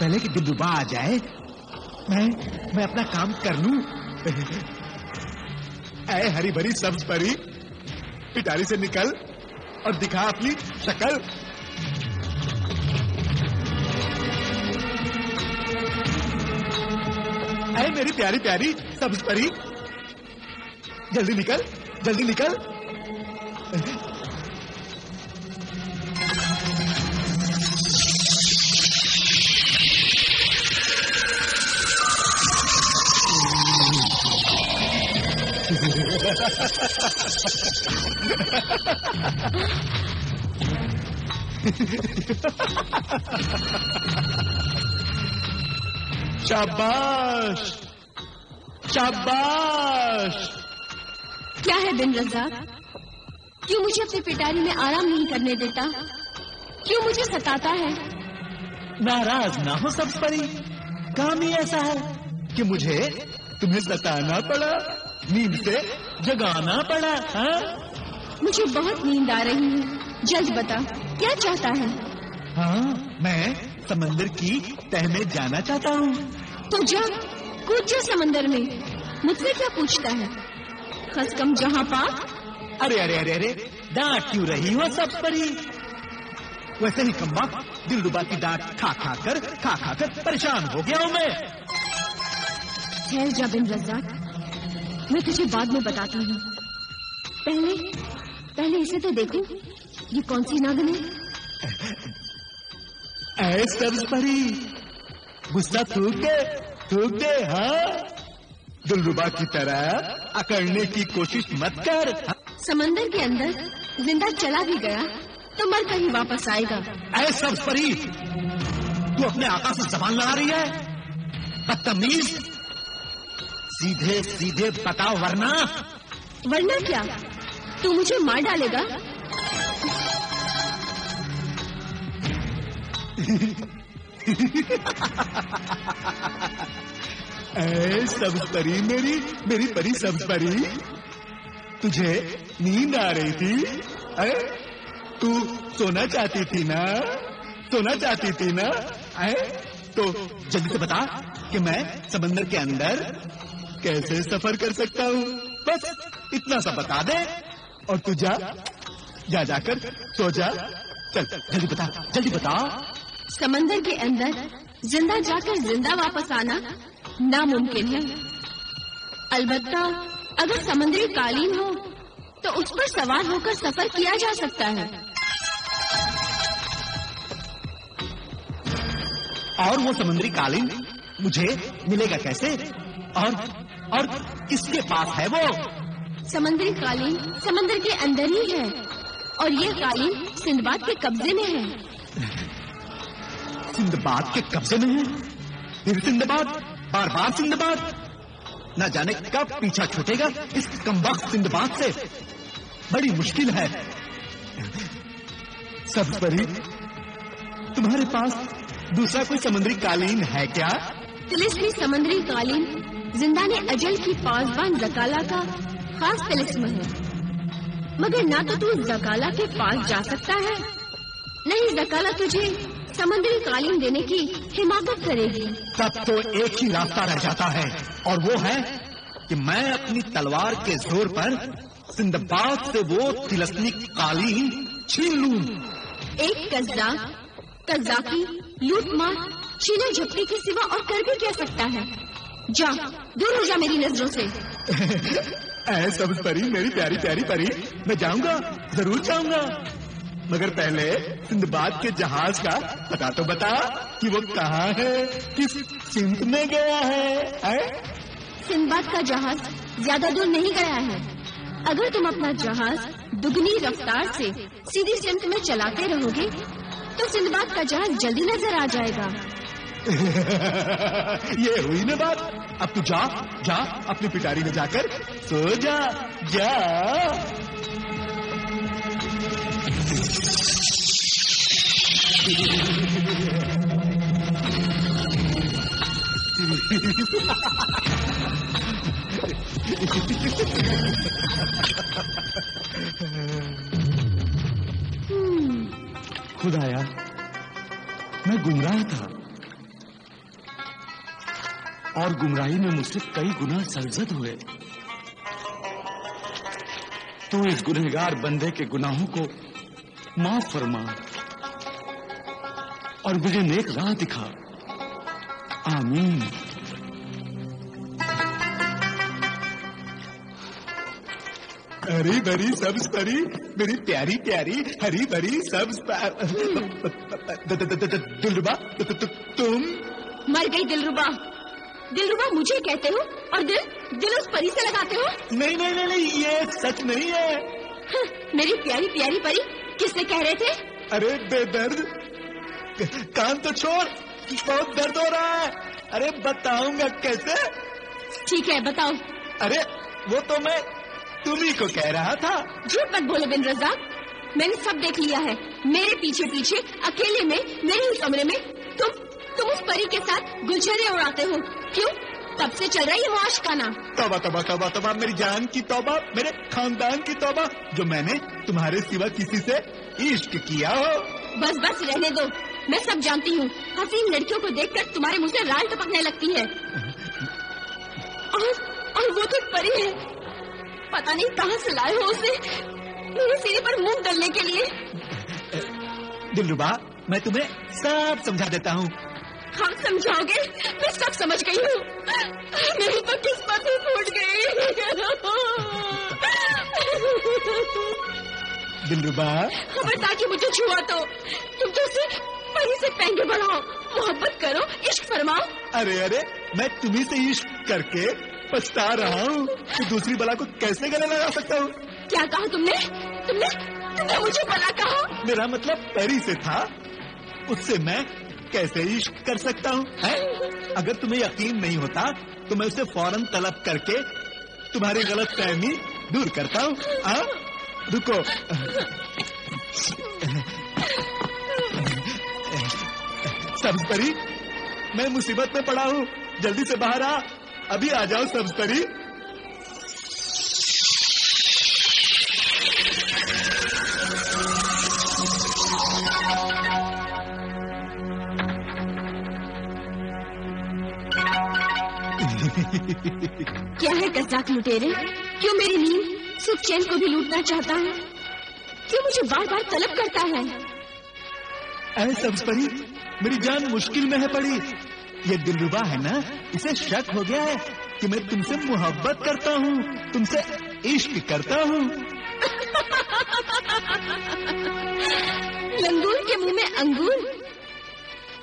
पहले कि दिलरुबा आ जाए मैं अपना काम कर लूं। ऐ हरी भरी सब्ज परी, पिटारी से निकल और दिखा अपनी शक्ल। ऐ मेरी प्यारी प्यारी सब्ज परी, जल्दी निकल, जल्दी निकल। शाबाश शाबाश। क्या है बिन रज़ाक, क्यों मुझे अपनी पिटारी में आराम नहीं करने देता? क्यों मुझे सताता है? नाराज ना हो सब्ज परी, काम ही ऐसा है कि मुझे तुम्हें सताना पड़ा, नींद से जगाना पड़ा। हाँ? मुझे बहुत नींद आ रही है, जल्द बता क्या चाहता है? हाँ, मैं समंदर की तह में जाना चाहता हूँ। तो जा, कूद जा समंदर में, मुझसे क्या पूछता है? खसकम जहाँ पाक। अरे अरे अरे अरे, डांट क्यों रही हो सब्ज परी? वैसे ही कम्बा दिलरुबा की डांट खा कर परेशान हो गया हूँ मैं। ठहर जा बिन रज़ाक, मैं तुझे बाद में बताती हूँ। पहले इसे तो देखो, ये कौन सी नागिन है? ऐ सब्ज परी, गुस्सा थूक दे। हाँ, दिलरुबा की तरह अकड़ने की कोशिश मत कर। समंदर के अंदर जिंदा चला भी गया तो मर कर ही वापस आएगा। ऐ सब्ज परी, तू अपने आका से जबान लड़ा रही है? बदतमीज, सीधे सीधे बताओ वरना क्या? तू मुझे मार डालेगा? ऐ सब्ज परी, मेरी परी सब्ज परी, तुझे नींद आ रही थी? अरे तू सोना चाहती थी ना? तो जल्दी से बता कि मैं समंदर के अंदर कैसे सफर कर सकता हूँ। बस इतना सा बता दे और तू जाकर सो जा। चल जल्दी बता। समंदर के अंदर जिंदा जाकर जिंदा वापस आना नामुमकिन है। अलबत्ता अगर समुद्री कालीन हो तो उस पर सवार होकर सफर किया जा सकता है। और वो समुद्री कालीन मुझे मिलेगा कैसे? और किसके पास है वो? समुद्री कालीन समंदर के अंदर ही है और ये कालीन सिंदबाद के कब्जे में है। सिंदबाद के कब्जे में है? फिर सिंदबाद, बार सिंदबाद। न जाने कब पीछा छूटेगा इस कमबख्त सिंदबाद से। बड़ी मुश्किल है। सब्ज परी, तुम्हारे पास दूसरा कोई समुद्री कालीन है क्या? तिलिस्मी समुद्री कालीन जिंदा ने अजल की पासबान जकाला का खास तिलिस्म है, मगर ना तो तू जकाला के पास जा सकता है, नहीं जकाला तुझे समुद्री कालीन देने की हिमाकत करेगी। तब तो एक ही रास्ता रह जाता है और वो है कि मैं अपनी तलवार के जोर पर सिंदबाद से वो तिलिस्मी कालीन छीन लूं। एक कज़्ज़ाकी, लूटमार, छीना झपटी के सिवा और कर भी क्या सकता है? जा, दूर हो जा मेरी नजरों से। ऐ सब्ज परी, मेरी प्यारी प्यारी परी, मैं जाऊंगा, जरूर जाऊंगा, मगर पहले सिंदबाद के जहाज का पता तो बता कि वो कहाँ है, किस सिमत में गया है? सिंदबाद का जहाज ज्यादा दूर नहीं गया है। अगर तुम अपना जहाज दुगनी रफ्तार से सीधी सिमत में चलाते रहोगे तो सिंदबाद का जहाज जल्दी नजर आ जाएगा। ये हुई ना बात। अब तू जा अपनी पिटारी में जाकर सो जा। खुदाया, मैं गुमराह था, और गुमराही में मुझसे कई गुना सरजद हुए। तू इस गुनहगार बंदे के गुनाहों को माफ फरमा और मुझे नेक राह दिखा। आमीन। हरी भरी सब्ज परी, मेरी प्यारी प्यारी हरी भरी सब्ज दिलरुबा, तुम मर गई दिलरुबा। दिलरुबा मुझे कहते हो और दिल उस परी से लगाते हो? नहीं नहीं नहीं नहीं, ये सच नहीं है। मेरी प्यारी प्यारी परी किससे कह रहे थे? अरे बेदर्द, कान तो छोड़, बहुत दर्द हो रहा है। अरे बताऊंगा कैसे? ठीक है बताओ। अरे वो तो मैं तुम्ही को कह रहा था। झूठ मत बोलो बिन रज़ाक, मैंने सब देख लिया है। मेरे पीछे पीछे अकेले में मेरे ही कमरे में तुम उस परी के साथ गुलछरे उड़ाते हो। क्यों? तब से चल रही है वो आशिकाना। तौबा तौबा तौबा तौबा, मेरी जान की तौबा, मेरे खानदान की तौबा, जो मैंने तुम्हारे सिवा किसी से इश्क किया हो। बस बस रहने दो, मैं सब जानती हूँ। हसीन लड़कियों को देखकर तुम्हारे मुंह से राल टपकने लगती है। और वो तो परी है, पता नहीं कहाँ से लाए हो उसे मेरे सिरे पर मुंह डालने के लिए। दिलरुबा, मैं तुम्हें सब समझा देता हूँ। हाँ समझाओगे? मैं सब समझ गई हूँ। मेरी तो किस्मत ही फूट गई। दिलरुबा, खबरदार कि मुझे छुआ तो तुम तो उसे परी से पैंगे बढ़ाओ, मोहब्बत करो, इश्क फरमाओ। अरे अरे, मैं तुम्ही से इश्क करके पछता रहा हूँ कि दूसरी बला को कैसे गले लगा सकता हूँ। क्या कहा तुमने? तुमने मुझे बला कहा? मेरा मतलब परी से था, उससे मैं कैसे इश्क कर सकता हूँ? अगर तुम्हें यकीन नहीं होता तो मैं उसे फौरन तलब करके तुम्हारी गलत फहमी दूर करता हूँ। रुको, सब्ज परी, मैं मुसीबत में पड़ा हूँ, जल्दी से बाहर आ। अभी आ जाओ सब्ज परी। क्या है कज़ाक लुटेरे? क्यों मेरी नींद सुख चैन को भी लूटना चाहता है? क्यों मुझे बार बार तलब करता है? ऐ सब्ज परी, मेरी जान मुश्किल में है पड़ी। ये दिलरुबा है ना, इसे शक हो गया है कि मैं तुमसे मोहब्बत करता हूँ, तुमसे इश्क करता हूँ। लंगूर के मुंह में अंगूर?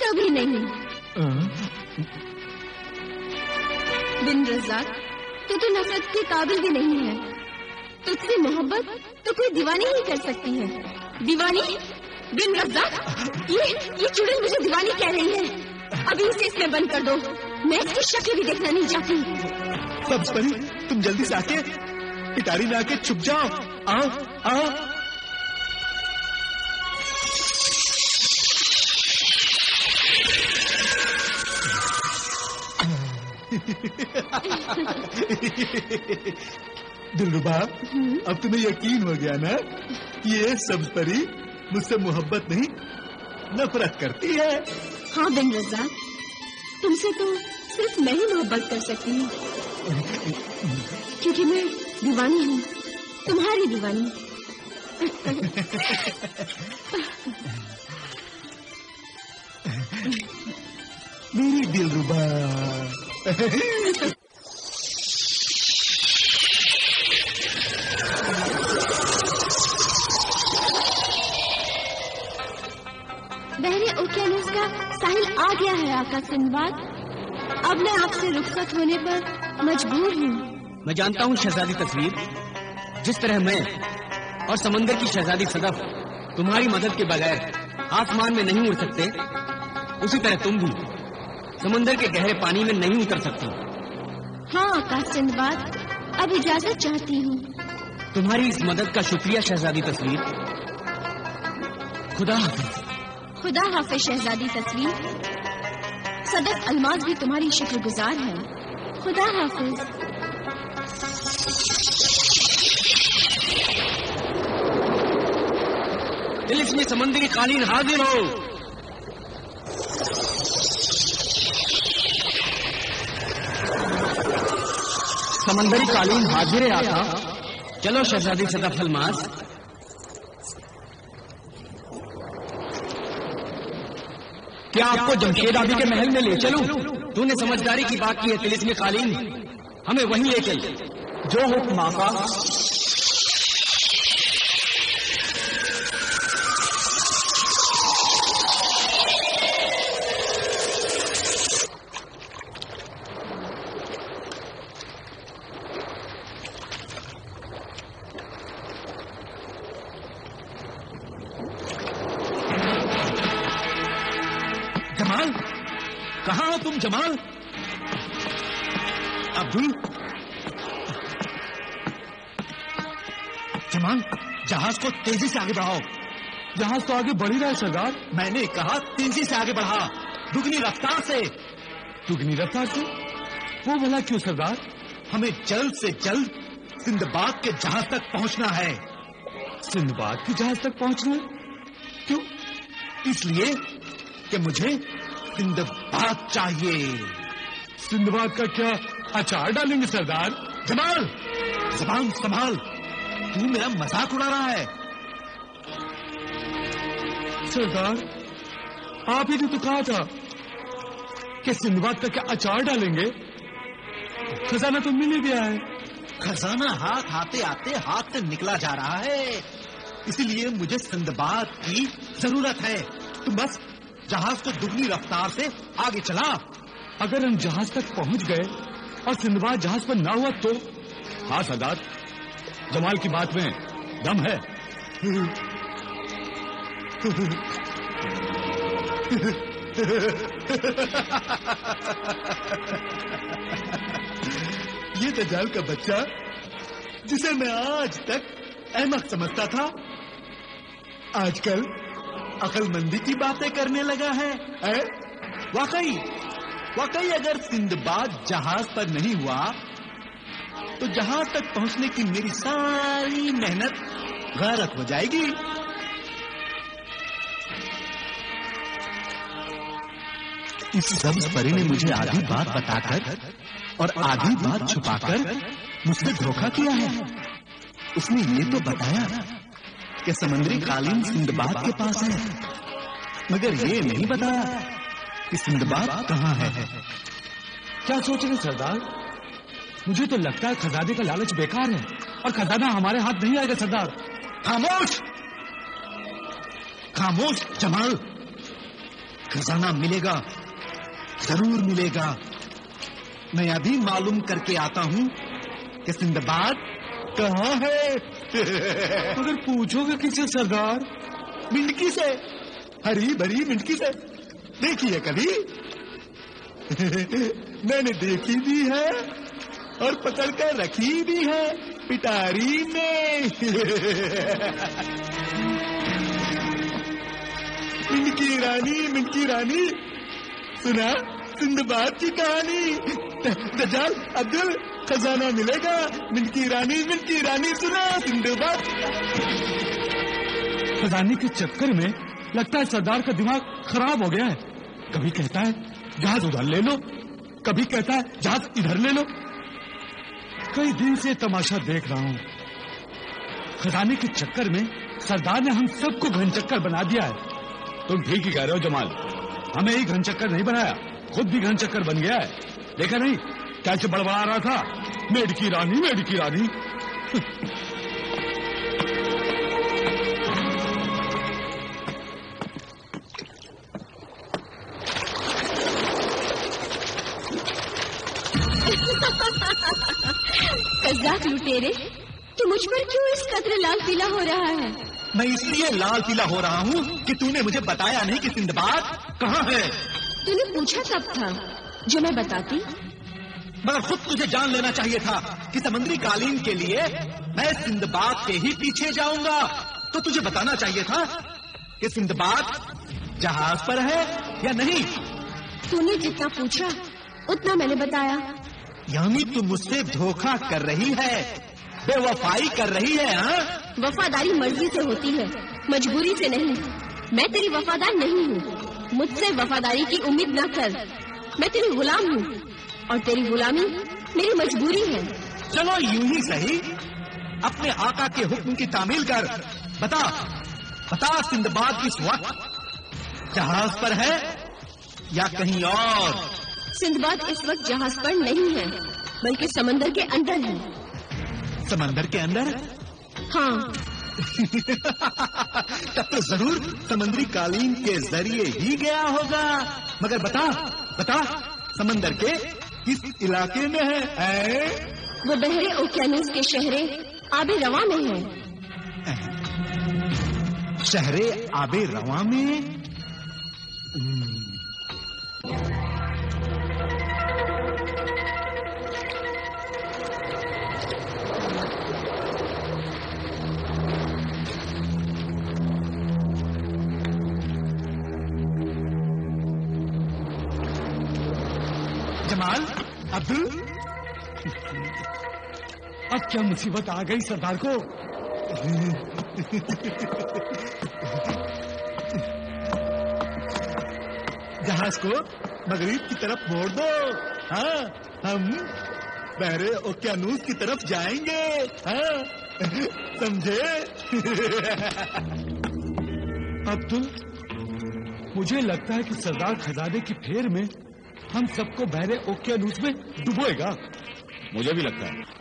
कभी नहीं। बिन रज़ाक, तो नफरत के काबिल भी नहीं है। तुझसे मोहब्बत तो कोई दीवानी ही कर सकती है। दीवानी? बिन रज़ाक, ये चुड़ैल मुझे दीवानी कह रही है। अभी इसे इसमें बंद कर दो, मैं इसकी शक्ल भी देखना नहीं चाहती। सब्ज परी, तुम जल्दी से आके पिटारी में आके छुप जाओ। आओ आओ। दिलरुबा, अब तुम्हें यकीन हो गया ना, ये सब्ज परी मुझसे मोहब्बत नहीं नफरत करती है। हाँ बिन रज़ाक, तुमसे तो सिर्फ मैं ही मोहब्बत कर सकती हूँ, क्योंकि मैं दीवानी हूँ, तुम्हारी दीवानी। मेरी दिलरुबा। बहरे ओकेनस का साहिल आ गया है आका सिंदबाद। अब मैं आपसे रुखसत होने पर मजबूर हूँ। मैं जानता हूँ शहजादी तस्वीर, जिस तरह मैं और समंदर की शहजादी सदफ तुम्हारी मदद के बगैर आसमान में नहीं उड़ सकते, उसी तरह तुम भी समंदर के गहरे पानी में नहीं उतर सकती। हाँ आका सिंदबाद, अब इजाजत चाहती हूँ। तुम्हारी इस मदद का शुक्रिया शहजादी तस्वीर। खुदा हाफिज। खुदा हाफिज शहजादी तस्वीर। सदफ अलमाज भी तुम्हारी शुक्रगुजार है। खुदा हाफिज। तिलिस्मी समंदरी कालीन हाजिर हो। समंदरी कालीन हाजिर है आका। चलो शहजादी सदफ अल्मास। क्या आपको जमशेद आदि के महल में ले चलूं? तूने समझदारी की बात की है तिलिस्मी कालीन, हमें वहीं ले चल। जो हुक्म आका। जमाल, कहाँ हो तुम जमाल? अब्दुल, जमाल, जहाज को तेजी से आगे बढ़ाओ। जहाज तो आगे बढ़ ही रहा है सरदार। मैंने कहा तेजी से आगे बढ़ा, दुगनी रफ्तार से। दुगनी रफ्तार से? वो भला क्यों सरदार? हमें जल्द से जल्द सिंदबाद के जहाज तक पहुंचना है। सिंदबाद के जहाज तक पहुंचना है? क्यों? इसलिए कि मुझे सिंदबाद चाहिए। सिंदबाद का क्या अचार डालेंगे सरदार? जमाल, जबान संभाल, तू मेरा मजाक उड़ा रहा है। सरदार, आप ही ने तो कहा था कि सिंदबाद का क्या अचार डालेंगे। खजाना तो मिल ही गया है। खजाना हाथ आते आते हाथ से निकला जा रहा है, इसलिए मुझे सिंदबाद की जरूरत है। तुम बस जहाज को दुगनी रफ्तार से आगे चला। अगर हम जहाज तक पहुंच गए और सिंदबाद जहाज पर ना हुआ तो? हाँ सरदार, जमाल की बात में दम है। ये दज्जाल का बच्चा जिसे मैं आज तक अहमक समझता था, आजकल अकलमंदी की बातें करने लगा है। वाकई अगर सिंदबाद जहाज पर नहीं हुआ तो जहाज तक पहुंचने की मेरी सारी मेहनत गारत हो जाएगी। इस सब्ज परी ने मुझे आधी बात बताकर और आधी बात छुपाकर मुझसे धोखा किया है। उसने ये तो बताया कि समुद्री कालीन सिंदबाद के पास है, मगर ये नहीं बताया कि सिंदबाद कहाँ है। क्या सोच रहे सरदार? मुझे तो लगता है खजाने का लालच बेकार है और खजाना हमारे हाथ नहीं आएगा सरदार। खामोश, खामोश जमाल, खजाना मिलेगा, जरूर मिलेगा। मैं अभी मालूम करके आता हूँ कि सिंदबाद कहाँ है। अगर पूछोगे किससे सरदार? मिंडकी से, हरी भरी मिंडकी से। देखी है कभी? मैंने देखी भी है और पकड़ कर रखी भी है पिटारी में। मिंडकी रानी, सुना सिंदबाद की कहानी? दज्जाल, अब्दुल, खजाना मिलेगा। मिंडकी रानी, सुना सिंदबाद। खजाने के चक्कर में लगता है सरदार का दिमाग खराब हो गया है। कभी कहता है जहाज उधर ले लो, कभी कहता है जहाज इधर ले लो। कई दिन से तमाशा देख रहा हूं। खजाने के चक्कर में सरदार ने हम सबको घनचक्कर बना दिया है। तुम ठीक ही कह रहे हो जमाल, हमें ही घनचक्कर नहीं बनाया, खुद भी घनचक्कर बन गया है। देखा नहीं कैसे बड़बड़ा रहा था, मेडकी रानी। कज़ाक लुटेरे, तू मुझ पर क्यों इस कदर लाल पीला हो रहा है? मैं इसलिए लाल पीला हो रहा हूँ कि तूने मुझे बताया नहीं कि सिंदबाद कहाँ है। तूने पूछा कब था जो मैं बताती? मगर खुद तुझे जान लेना चाहिए था कि समुद्री कालीन के लिए मैं सिंदबाद के ही पीछे जाऊंगा। तो तुझे बताना चाहिए था कि सिंदबाद जहाज पर है या नहीं। तूने जितना पूछा उतना मैंने बताया। यानी तू मुझसे धोखा कर रही है, बेवफाई कर रही है। हाँ, वफादारी मर्जी से होती है, मजबूरी से नहीं। मैं तेरी वफादार नहीं हूँ, मुझसे वफादारी की उम्मीद न कर। मैं तेरी गुलाम हूँ और तेरी गुलामी मेरी मजबूरी है। चलो यूं ही सही, अपने आका के हुक्म की तामील कर। बता बता, सिंदबाद इस वक्त जहाज पर है या कहीं और? सिंदबाद इस वक्त जहाज पर नहीं है, बल्कि समंदर के अंदर है। समंदर के अंदर? हाँ। तब तो जरूर समुद्री कालीन के जरिए ही गया होगा। मगर बता बता, समंदर के किस इलाके में है? वो बहरे ओकियानूस के शहरे आबे रवा में है। शहरे आबे रवा में? जमाल, अब्दुल, अब क्या मुसीबत आ गई सरदार को? जहाज को मगरिब की तरफ मोड़ दो। हाँ, हम बहरे ओकियानूस की तरफ जाएंगे। हाँ, समझे? अब्दुल, मुझे लगता है कि सरदार खजाने की फेर में हम सबको बहरे ओकियानूस में डुबोएगा। मुझे भी लगता है।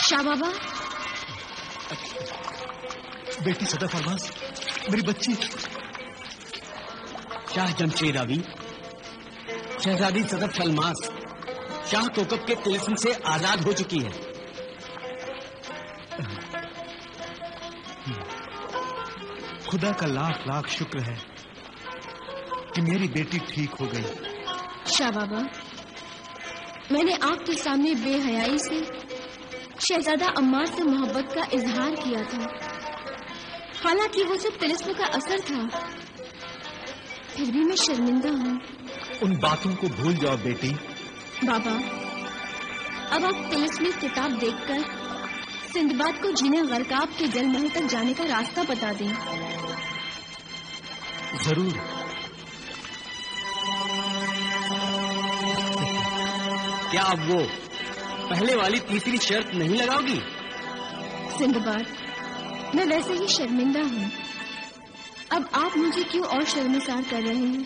शाह बाबा, बेटी सदा फरमास, मेरी बच्ची। शाह जमशेद अवी, शहजादी सदफ फलमास शाह कोकब के तिलिस्म से आजाद हो चुकी है। खुदा का लाख लाख शुक्र है कि मेरी बेटी ठीक हो गई। शाह बाबा, मैंने आपके सामने बेहयाई से शहजादा अम्मार से मोहब्बत का इजहार किया था। हालांकि वो सब तिलिस्म का असर था, फिर भी मैं शर्मिंदा हूँ। उन बातों को भूल जाओ बेटी। बाबा, अब आप तिलिस्मी किताब देखकर सिंदबाद को जिन्हें गरकाब के जल महल तक जाने का रास्ता बता दें। जरूर। क्या अब वो पहले वाली तीसरी शर्त नहीं लगाओगी? सिंदबाद, मैं वैसे ही शर्मिंदा हूँ। अब आप मुझे क्यों और शर्मसार कर रहे हैं?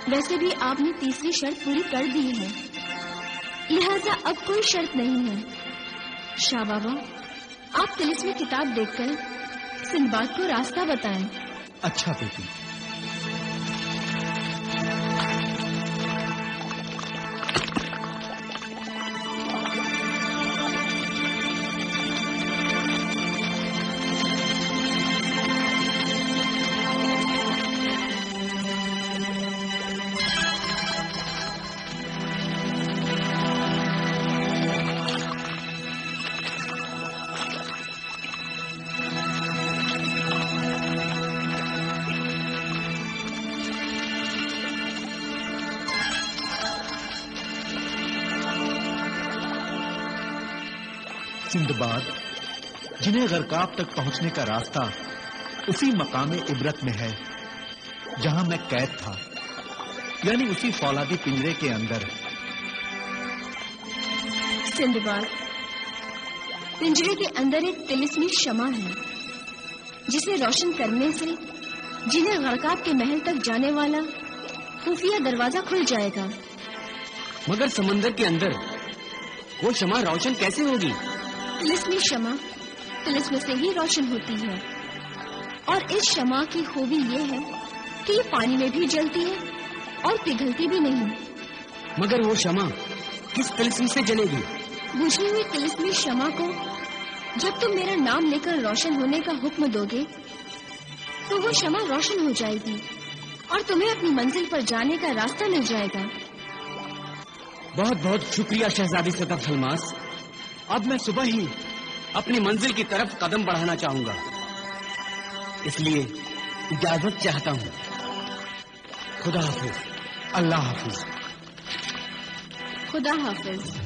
वैसे भी आपने तीसरी शर्त पूरी कर दी है, लिहाजा अब कोई शर्त नहीं है। शाह बाबा, आप तिलिस्मी किताब देखकर सिंदबाद को रास्ता बताएं। अच्छा बेटी। सिंदबाद, जिन्हें गरकाब तक पहुंचने का रास्ता उसी मकामे इबरत में है जहां मैं कैद था, यानी उसी फौलादी पिंजरे के अंदर। सिंदबाद, पिंजरे के अंदर एक तिलिस्मी शमा है, जिसे रोशन करने से जिन्हें गरकाब के महल तक जाने वाला खुफिया दरवाजा खुल जाएगा। मगर समंदर के अंदर वो शमा रोशन कैसे होगी? तिलिस्मी शमा तिलिस्म से ही रोशन होती है, और इस शमा की खूबी ये है कि ये पानी में भी जलती है और पिघलती भी नहीं। मगर वो शमा किस तिलिस्म से जलेगी? बुझी हुई तिलिस्मी शमा को जब तुम मेरा नाम लेकर रोशन होने का हुक्म दोगे, तो वो शमा रोशन हो जाएगी और तुम्हें अपनी मंजिल पर जाने का रास्ता मिल जाएगा। बहुत बहुत शुक्रिया शहजादी सदफ फलमास। अब मैं सुबह ही अपनी मंजिल की तरफ कदम बढ़ाना चाहूंगा। इसलिए इजाजत चाहता हूँ। खुदा हाफिज। अल्लाह हाफिज। खुदा हाफिज।